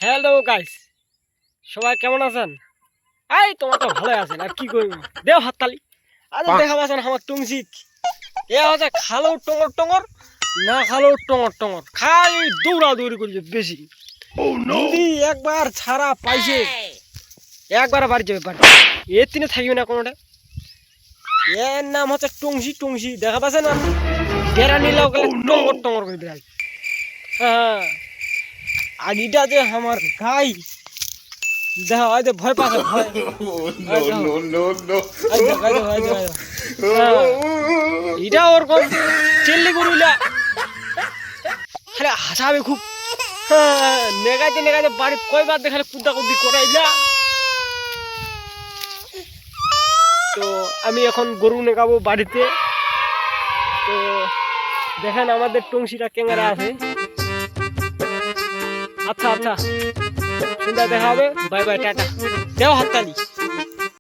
Hello guys, সবাই কেমন আছেন? এই তোমার তো ভালো আছেন, আর কি করব? দেও হাততালি। আরে দেখা পাচ্ছেন আমার টুংসিক এ হচ্ছে খালো টঙর টঙর, না খালো টঙর টঙর, খাই দৌড়া দৌড়ি করছে বেশি। যদি একবার ছাড়া পাইছে একবার বাড়ি যাবে, বাড়ি এর তিনে থাকবে না কোনোটা। এর নাম হচ্ছে টংসি। টংসি দেখা পাচ্ছেন না? ডেরা নিলেও গেলে টঙর টঙর করে বেড়াই। হ্যাঁ, আর এটা যে আমার গাই দেখা হয় যে ভয় পাচ্ছে, ভয়। এটা ওরকম চেল্লি গরুলা খালি হাসাবে খুব। নেগাইতে নেগাইতে বাড়ি কয়বার দেখালে কুদা কুদি করাইলা। তো আমি এখন গরু নেগাবো বাড়িতে। তো দেখেন আমাদের টংসিটা কেঙ্গারা আছে। আচ্ছা আচ্ছা, চিন্তা দেখা হবে। Bye bye, tata. দেও হাততালি।